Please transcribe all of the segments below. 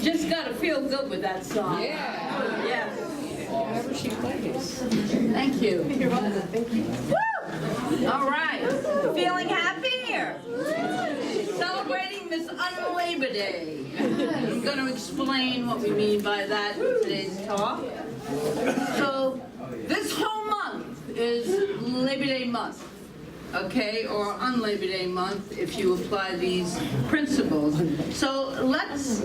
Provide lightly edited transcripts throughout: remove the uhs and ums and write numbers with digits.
you just got to feel good with that song. Yeah. Yes. Whenever she plays. Thank you. You're welcome. Thank you. Woo! All right. Feeling happy here? Celebrating this Labor Day. I'm going to explain what we mean by that in today's talk. So, this whole month is Labor Day month. Okay, or on Labor Day month if you apply these principles. So let's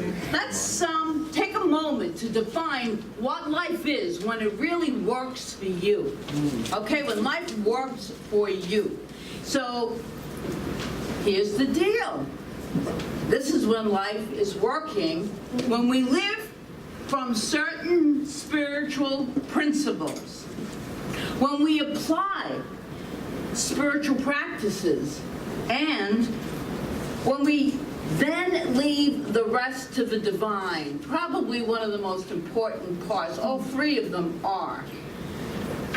take a moment to define what life is when it really works for you. Okay, when life works for you. So here's the deal. This is when life is working, when we live from certain spiritual principles. When we apply spiritual practices, and when we then leave the rest to the divine, probably one of the most important parts. All three of them are.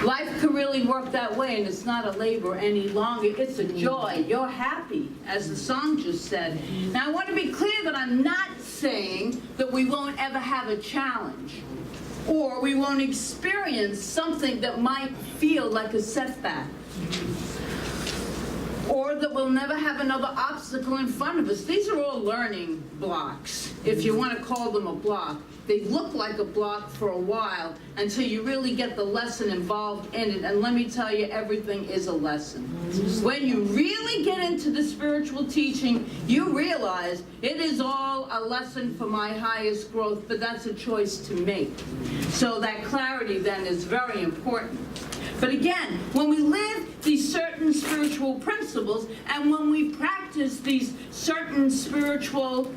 Life can really work that way, and it's not a labor any longer. It's a joy. You're happy, as the song just said. Now, I want to be clear that I'm not saying that we won't ever have a challenge, or we won't experience something that might feel like a setback, or that we'll never have another obstacle in front of us. These are all learning blocks, if you want to call them a block. They look like a block for a while until you really get the lesson involved in it. And let me tell you, everything is a lesson. When you really get into the spiritual teaching, you realize it is all a lesson for my highest growth, but that's a choice to make. So that clarity then is very important. But again, when we live these certain spiritual principles, and when we practice these certain spiritual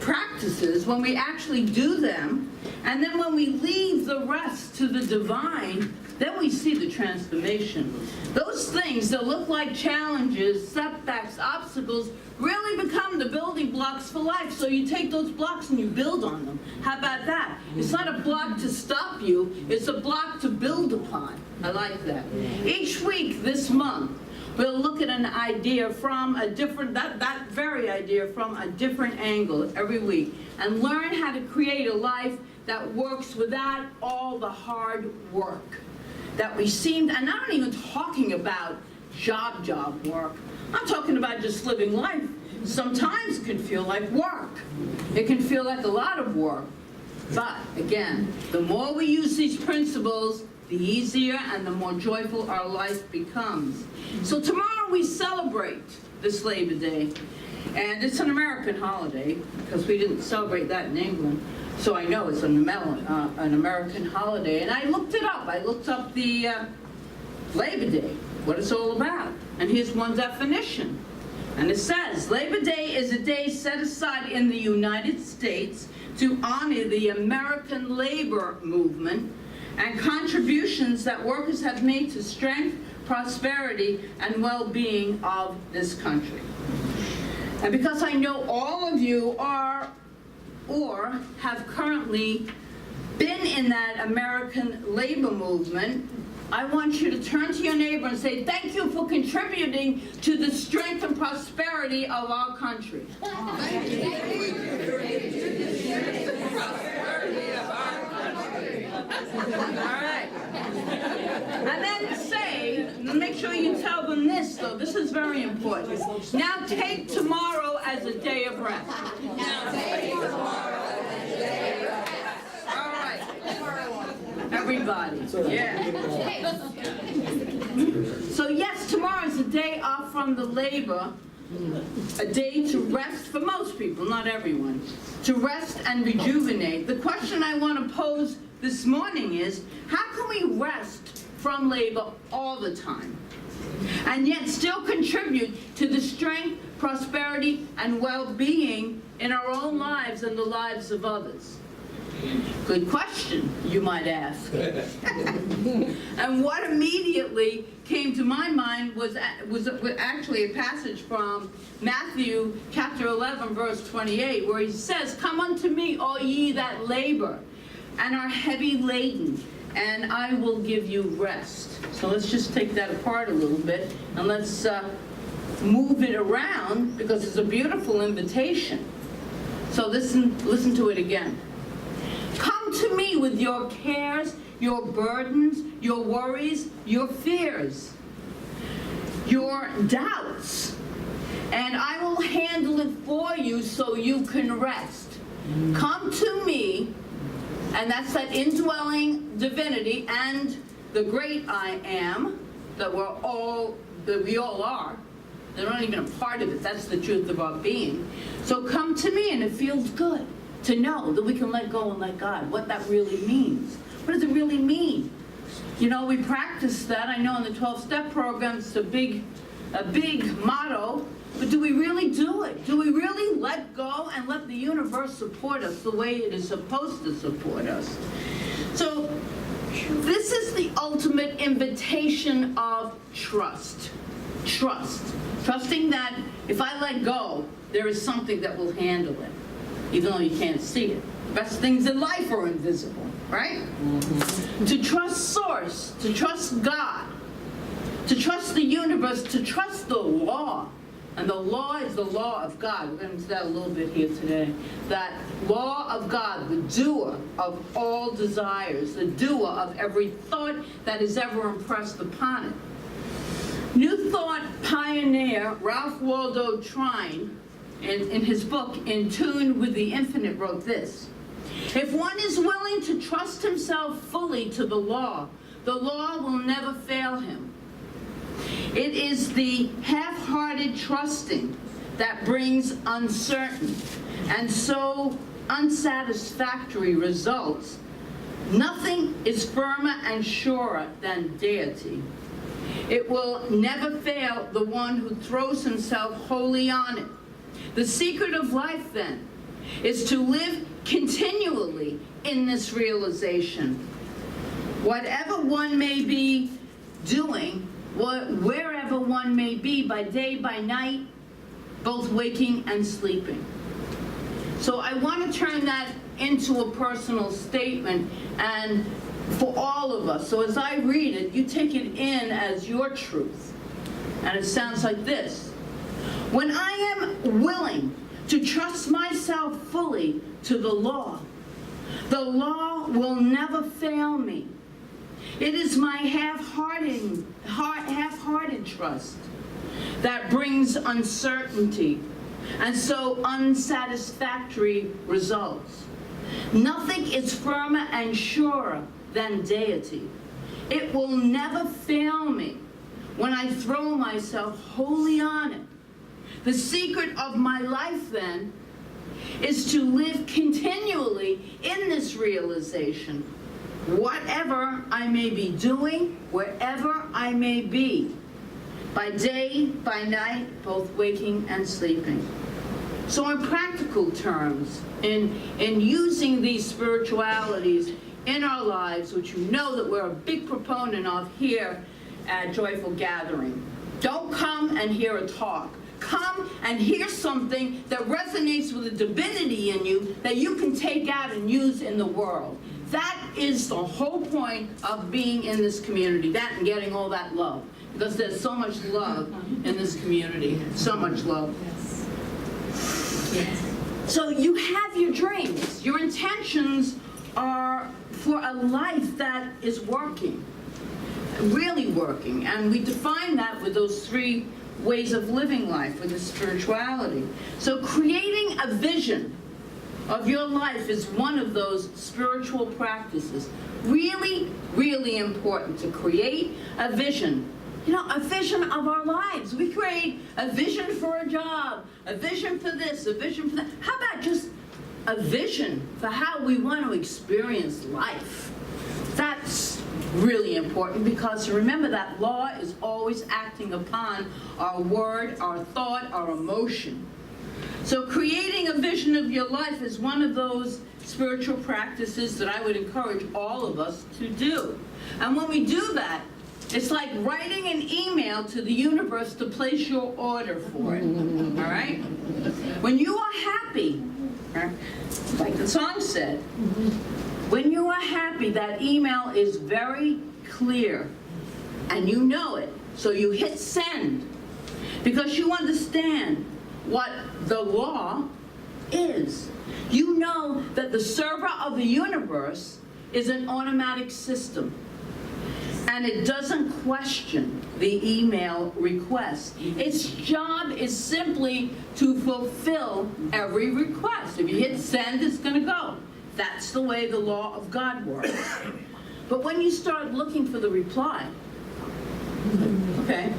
practices, when we actually do them, and then when we leave the rest to the divine, then we see the transformation. Those things that look like challenges, setbacks, obstacles, really become the building blocks for life. So you take those blocks and you build on them. How about that? It's not a block to stop you, it's a block to build upon. I like that. Each week this month, we'll look at an idea from a different, that very idea from a different angle every week, and learn how to create a life that works without all the hard work that we seem, and I'm not even talking about job work. I'm talking about just living life. Sometimes it can feel like work. It can feel like a lot of work. But again, the more we use these principles, the easier and the more joyful our life becomes. So tomorrow we celebrate this Labor Day. And it's an American holiday, because we didn't celebrate that in England. So I know it's an American holiday. And I looked it up. I looked up the Labor Day, what it's all about. And here's one definition. And it says, Labor Day is a day set aside in the United States to honor the American labor movement and contributions that workers have made to strength, prosperity, and well-being of this country. And because I know all of you are or have currently been in that American labor movement, I want you to turn to your neighbor and say, thank you for contributing to the strength and prosperity of our country. Thank you. All right. And then say, make sure you tell them this, though. This is very important. Now take tomorrow as a day of rest. Now take tomorrow as a day of rest. All right. Everybody. Yeah. So yes, tomorrow is a day off from the labor, a day to rest for most people, not everyone, to rest and rejuvenate. The question I want to pose this morning is, how can we rest from labor all the time and yet still contribute to the strength, prosperity, and well-being in our own lives and the lives of others? Good question, you might ask. And what immediately came to my mind was actually a passage from Matthew chapter 11, verse 28, where he says, come unto me, all ye that labor and are heavy laden, and I will give you rest. So let's just take that apart a little bit, and let's move it around, because it's a beautiful invitation. So listen to it again. Come to me with your cares, your burdens, your worries, your fears, your doubts, and I will handle it for you so you can rest. Come to me, and that's that indwelling divinity and the great I am that we all are. They're not even a part of it. That's the truth of our being. So come to me, and it feels good to know that we can let go and let God, what that really means. What does it really mean? You know, we practice that. I know in the 12-step program, it's a big motto, but do we really do it? Do we really let go and let the universe support us the way it is supposed to support us? So this is the ultimate invitation of trust. Trust. Trusting that if I let go, there is something that will handle it, even though you can't see it. The best things in life are invisible, right? Mm-hmm. To trust Source, to trust God, to trust the universe, to trust the law. And the law is the law of God. We're going to do that a little bit here today. That law of God, the doer of all desires, the doer of every thought that is ever impressed upon it. New Thought pioneer Ralph Waldo Trine, in his book, In Tune with the Infinite, wrote this: if one is willing to trust himself fully to the law will never fail him. It is the half-hearted trusting that brings uncertain and so unsatisfactory results. Nothing is firmer and surer than deity. It will never fail the one who throws himself wholly on it. The secret of life, then, is to live continually in this realization. Whatever one may be doing, wherever one may be, by day, by night, both waking and sleeping. So I want to turn that into a personal statement, and for all of us. So as I read it, you take it in as your truth. And it sounds like this: when I am willing to trust myself fully to the law will never fail me. It is my half-hearted trust that brings uncertainty and so unsatisfactory results. Nothing is firmer and surer than deity. It will never fail me when I throw myself wholly on it. The secret of my life, then, is to live continually in this realization, whatever I may be doing, wherever I may be, by day, by night, both waking and sleeping. So in practical terms, in using these spiritualities in our lives, which you know that we're a big proponent of here at Joyful Gathering, don't come and hear a talk. Come and hear something that resonates with the divinity in you that you can take out and use in the world. That is the whole point of being in this community, that and getting all that love. Because there's so much love in this community, so much love. Yes. So you have your dreams. Your intentions are for a life that is working, really working. And we define that with those three ways of living life, with the spirituality. So creating a vision of your life is one of those spiritual practices. Really, really important to create a vision. You know, a vision of our lives. We create a vision for a job, a vision for this, a vision for that. How about just a vision for how we want to experience life? That's really important, because remember that law is always acting upon our word, our thought, our emotion. So creating a vision of your life is one of those spiritual practices that I would encourage all of us to do. And when we do that, it's like writing an email to the universe to place your order for it, all right? When you are happy, like the song said, when you are happy, that email is very clear, and you know it. So you hit send, because you understand what the law is. You know that the server of the universe is an automatic system, and it doesn't question the email request. Its job is simply to fulfill every request. If you hit send, it's going to go. That's the way the law of God works. But when you start looking for the reply, okay,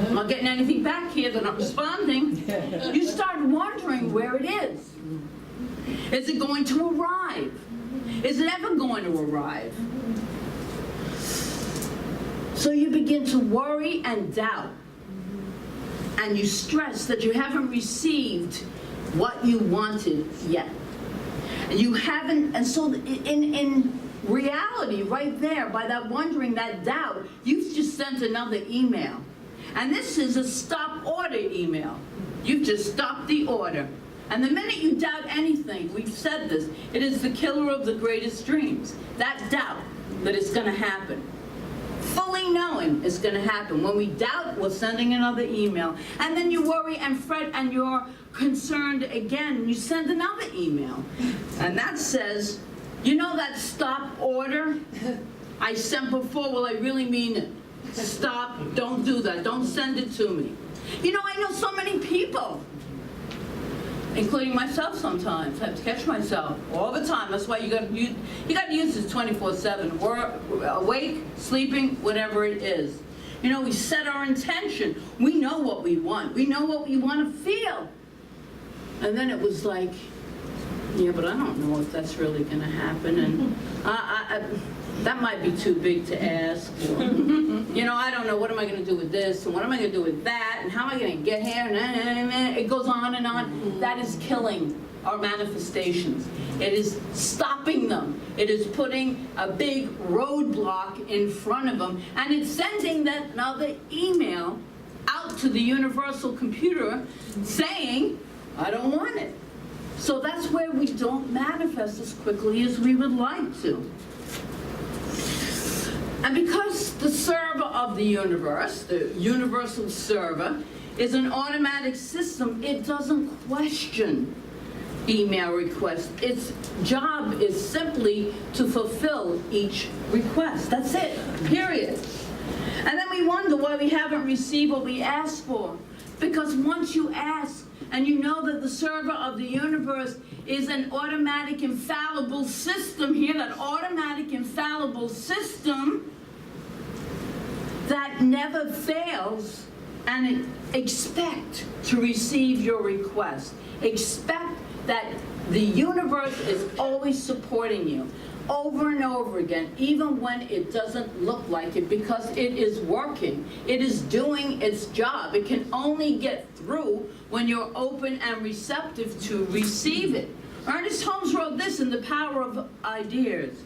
I'm not getting anything back here, they're not responding, you start wondering where it is. Is it going to arrive? Is it ever going to arrive? So you begin to worry and doubt, and you stress that you haven't received what you wanted yet. And you haven't, and so in reality, right there, by that wondering, that doubt, you've just sent another email. And this is a stop order email. You've just stopped the order. And the minute you doubt anything, we've said this, it is the killer of the greatest dreams. That doubt that it's going to happen. Fully knowing it's going to happen. When we doubt, we're sending another email. And then you worry and fret and you're concerned again. You send another email. And that says, you know that stop order I sent before? Well, I really mean it. Stop. Don't do that. Don't send it to me. You know, I know so many people, including myself sometimes. I have to catch myself all the time. That's why you got to use this 24/7. We're awake, sleeping, whatever it is. You know, we set our intention. We know what we want. We know what we want to feel. And then it was like, yeah, but I don't know if that's really going to happen. And that might be too big to ask. You know, I don't know, what am I going to do with this? And what am I going to do with that? And how am I going to get here? And it goes on and on. That is killing our manifestations. It is stopping them. It is putting a big roadblock in front of them. And it's sending that another email out to the universal computer saying, I don't want it. So that's where we don't manifest as quickly as we would like to. And because the server of the universe, the universal server, is an automatic system, it doesn't question email requests. Its job is simply to fulfill each request. That's it, period. And then we wonder why we haven't received what we asked for. Because once you ask, and you know that the server of the universe is an automatic, infallible system here, that automatic, infallible system that never fails, and expect to receive your request. Expect that the universe is always supporting you over and over again, even when it doesn't look like it, because it is working. It is doing its job. It can only get through when you're open and receptive to receive it. Ernest Holmes wrote this in The Power of Ideas.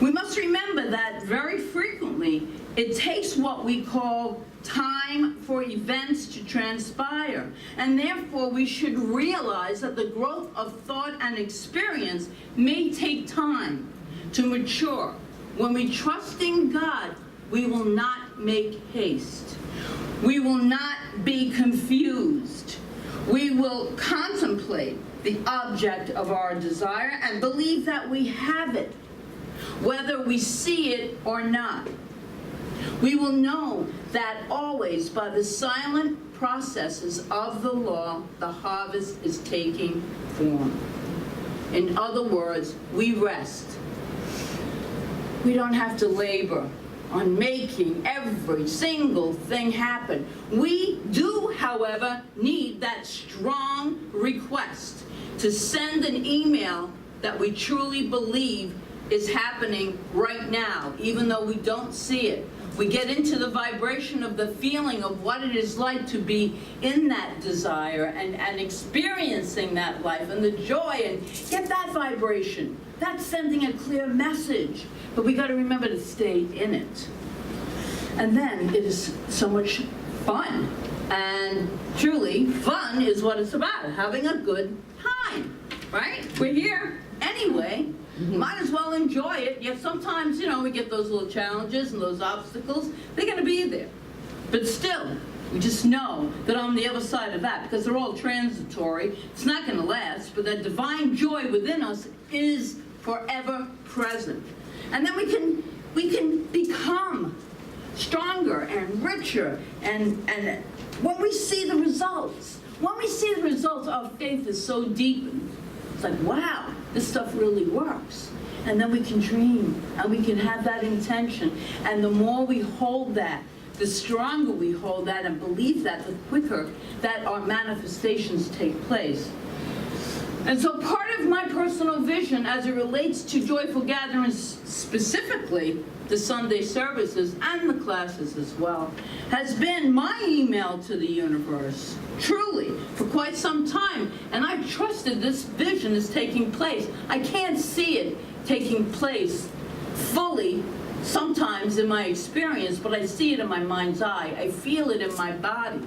We must remember that very frequently it takes what we call time for events to transpire, and therefore we should realize that the growth of thought and experience may take time to mature. When we trust in God, we will not make haste. We will not be confused. We will contemplate the object of our desire and believe that we have it, whether we see it or not. We will know that always by the silent processes of the law, the harvest is taking form. In other words, we rest. We don't have to labor on making every single thing happen. We do, however, need that strong request to send an email that we truly believe is happening right now, even though we don't see it. We get into the vibration of the feeling of what it is like to be in that desire and experiencing that life and the joy, and get that vibration. That's sending a clear message. But we got to remember to stay in it. And then it is so much fun. And truly, fun is what it's about, having a good time, right? We're here anyway. Might as well enjoy it. Yet sometimes, you know, we get those little challenges and those obstacles. They're going to be there. But still, We just know that on the other side of that, because they're all transitory, it's not going to last, but that divine joy within us is forever present. And then we can become stronger and richer, and when we see the results, our faith is so deepened. It's like, wow, this stuff really works. And then we can dream, and we can have that intention. And the more we hold that, the stronger we hold that and believe that, the quicker that our manifestations take place. And so part of my personal vision as it relates to joyful gatherings, specifically the Sunday services and the classes as well, has been my email to the universe, truly, for quite some time. And I've trusted this vision is taking place. I can't see it taking place fully sometimes in my experience, but I see it in my mind's eye. I feel it in my body.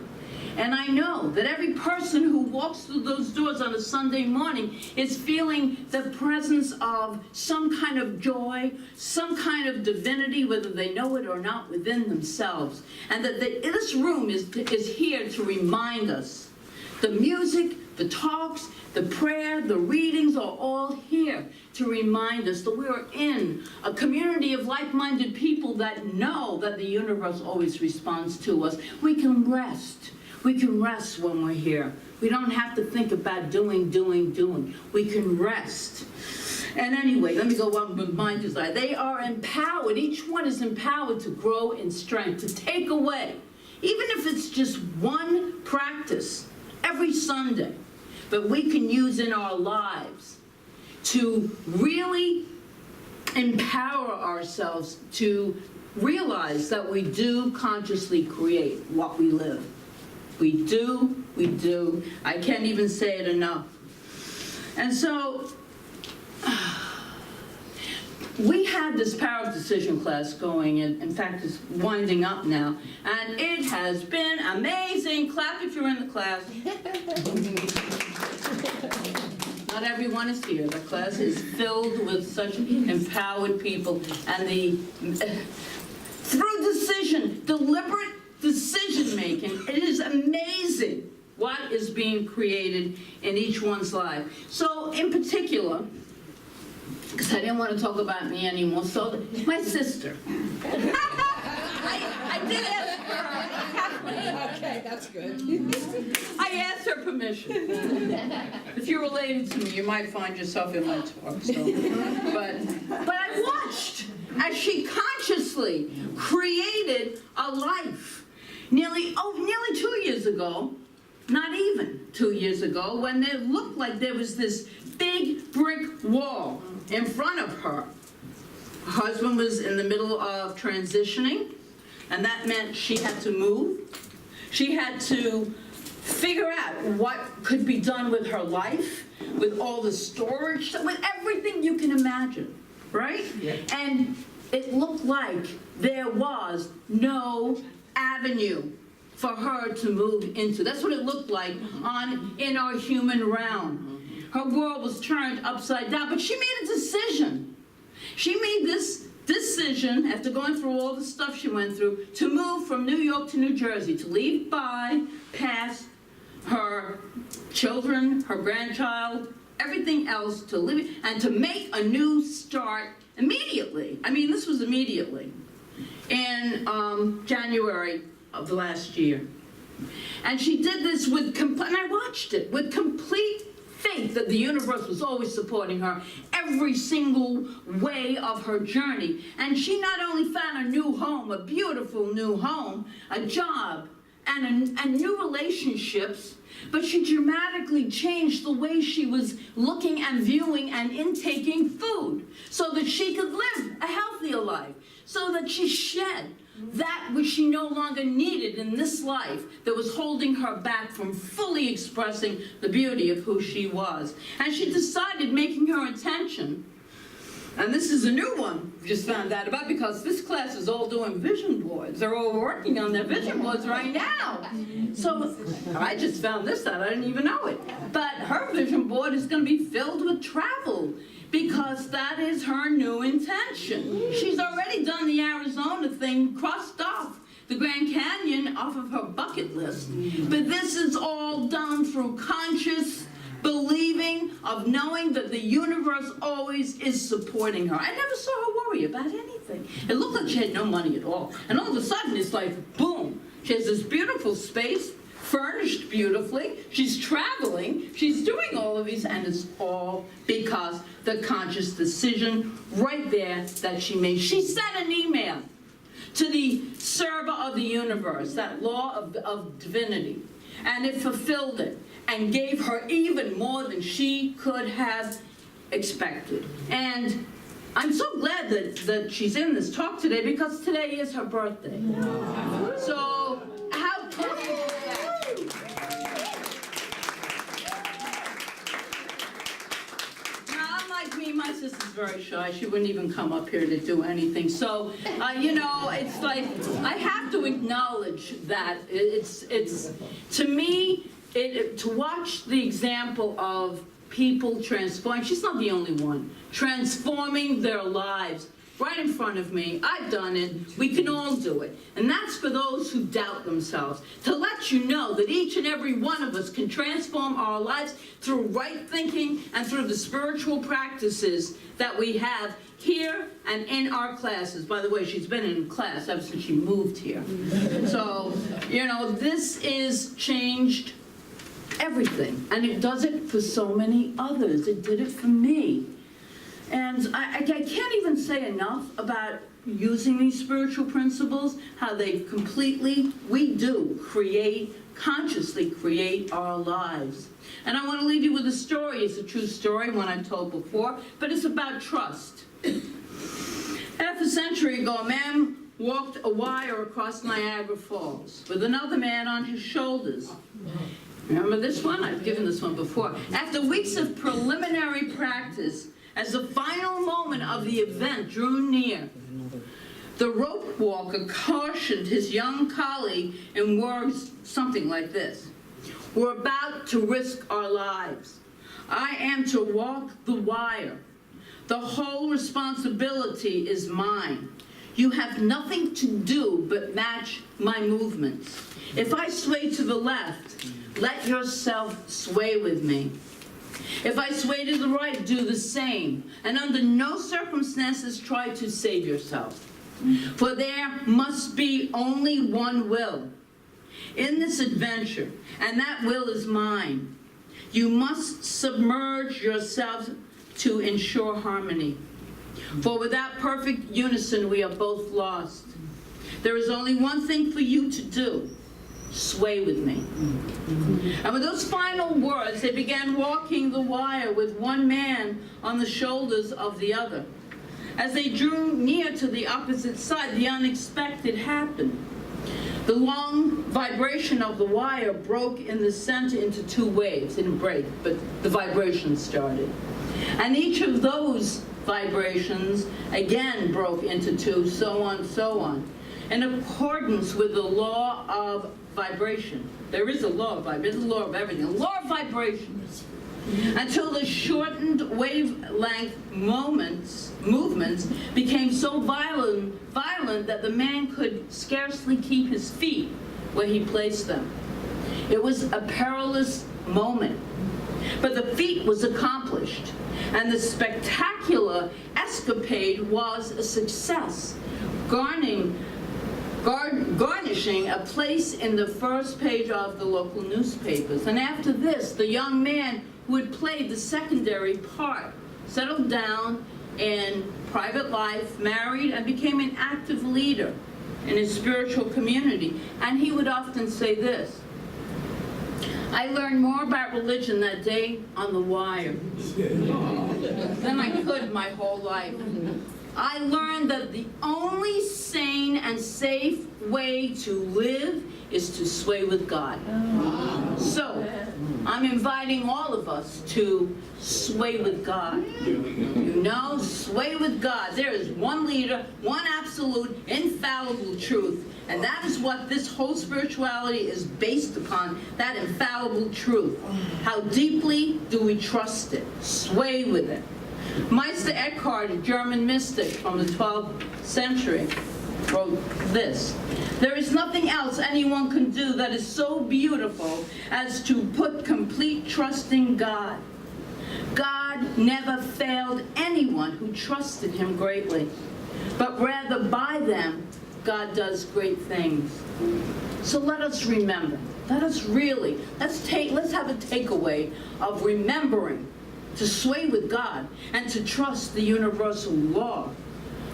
And I know that every person who walks through those doors on a Sunday morning is feeling the presence of some kind of joy, some kind of divinity, whether they know it or not, within themselves. And that this room is here to remind us. The music, the talks, the prayer, the readings are all here to remind us that we are in a community of like-minded people that know that the universe always responds to us. We can rest. We can rest when we're here. We don't have to think about doing. We can rest. And anyway, let me go on with my desire. They are empowered. Each one is empowered to grow in strength, to take away, even if it's just one practice every Sunday, that we can use in our lives to really empower ourselves to realize that we do consciously create what we live. We do. I can't even say it enough. And so, we had this Power of Decision class going, and in fact, it's winding up now. And it has been amazing. Clap if you're in the class. Not everyone is here. The class is filled with such empowered people. And through deliberate decision-making, it is amazing what is being created in each one's life. So, in particular, because I didn't want to talk about me anymore, so my sister. I did ask her, Kathleen. Okay, that's good. I asked her permission. If you're related to me, you might find yourself in my talk. So. But I watched as she consciously created a life. Nearly 2 years ago, not even 2 years ago, when it looked like there was this big brick wall in front of her. Her husband was in the middle of transitioning, and that meant she had to move. She had to figure out what could be done with her life, with all the storage, with everything you can imagine, right? Yeah. And it looked like there was no avenue for her to move into. That's what it looked like in our human realm. Her world was turned upside down, but she made a decision. She made this decision, after going through all the stuff she went through, to move from New York to New Jersey, to leave past her children, her grandchild, everything else, to live and to make a new start immediately. I mean, this was immediately. In January of the last year. And she did this and I watched it, with complete faith that the universe was always supporting her every single way of her journey. And she not only found a new home, a beautiful new home, a job, and new relationships, but she dramatically changed the way she was looking and viewing and intaking food so that she could live a healthier life, so that she shed that which she no longer needed in this life that was holding her back from fully expressing the beauty of who she was. And she decided, making her intention, and this is a new one we just found out about, because this class is all doing vision boards. They're all working on their vision boards right now. So I just found this out. I didn't even know it. But her vision board is going to be filled with travel, because that is her new intention. She's already done the Arizona thing, crossed off the Grand Canyon off of her bucket list, but this is all done through conscious believing of knowing that the universe always is supporting her. I never saw her worry about anything. It looked like she had no money at all. And all of a sudden, it's like, boom, she has this beautiful space, furnished beautifully, she's traveling, she's doing all of these, and it's all because the conscious decision right there that she made. She sent an email to the server of the universe, that law of divinity, and it fulfilled it and gave her even more than she could have expected. And I'm so glad that she's in this talk today, because today is her birthday. So how perfect is that? Now, unlike me, my sister's very shy. She wouldn't even come up here to do anything. So, you know, it's like, I have to acknowledge that. It's to me, to watch the example of people transforming, she's not the only one, transforming their lives right in front of me. I've done it. We can all do it. And that's for those who doubt themselves, to let you know that each and every one of us can transform our lives through right thinking and through the spiritual practices that we have here and in our classes. By the way, she's been in class ever since she moved here. So, you know, this is changed everything, and it does it for so many others. It did it for me. And I can't even say enough about using these spiritual principles, how they completely, we do create, consciously create our lives. And I want to leave you with a story. It's a true story, one I've told before, but it's about trust. Half a century ago, a man walked a wire across Niagara Falls with another man on his shoulders. Remember this one? I've given this one before. After weeks of preliminary practice, as the final moment of the event drew near, the rope walker cautioned his young colleague in words something like this: "We're about to risk our lives. I am to walk the wire. The whole responsibility is mine. You have nothing to do but match my movements. If I sway to the left, let yourself sway with me. If I sway to the right, do the same. And under no circumstances try to save yourself. For there must be only one will in this adventure, and that will is mine. You must submerge yourself to ensure harmony. For without perfect unison, we are both lost. There is only one thing for you to do. Sway with me." And with those final words, they began walking the wire with one man on the shoulders of the other. As they drew near to the opposite side, the unexpected happened. The long vibration of the wire broke in the center into two waves. It didn't break, but the vibration started. And each of those vibrations again broke into two, so on, in accordance with the law of vibration. There is a law of vibration, the law of everything, a law of vibration. Until the shortened wavelength movements became so violent that the man could scarcely keep his feet where he placed them. It was a perilous moment, but the feat was accomplished, and the spectacular escapade was a success, garnishing a place in the first page of the local newspapers. And after this, the young man who had played the secondary part settled down in private life, married, and became an active leader in his spiritual community. And he would often say this: "I learned more about religion that day on the wire than I could my whole life. I learned that the only sane and safe way to live is to sway with God." So, I'm inviting all of us to sway with God. You know, sway with God. There is one leader, one absolute, infallible truth. And that is what this whole spirituality is based upon, that infallible truth. How deeply do we trust it? Sway with it. Meister Eckhart, a German mystic from the 12th century, wrote this: "There is nothing else anyone can do that is so beautiful as to put complete trust in God. God never failed anyone who trusted him greatly, but rather by them, God does great things." So let us remember, let's have a takeaway of remembering to sway with God and to trust the universal law.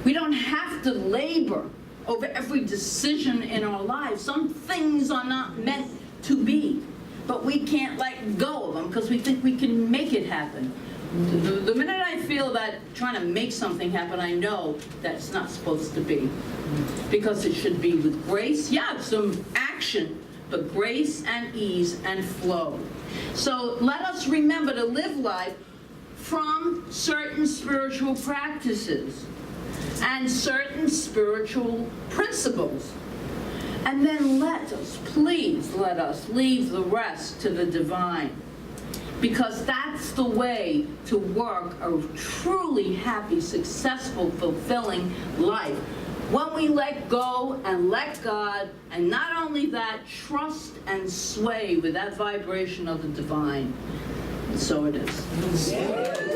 We don't have to labor over every decision in our lives. Some things are not meant to be, but we can't let go of them because we think we can make it happen. The minute I feel that trying to make something happen, I know that it's not supposed to be. Because it should be with grace, yeah, some action, but grace and ease and flow. So let us remember to live life from certain spiritual practices and certain spiritual principles. And then please let us leave the rest to the divine. Because that's the way to work a truly happy, successful, fulfilling life. When we let go and let God, and not only that, trust and sway with that vibration of the divine. And so it is.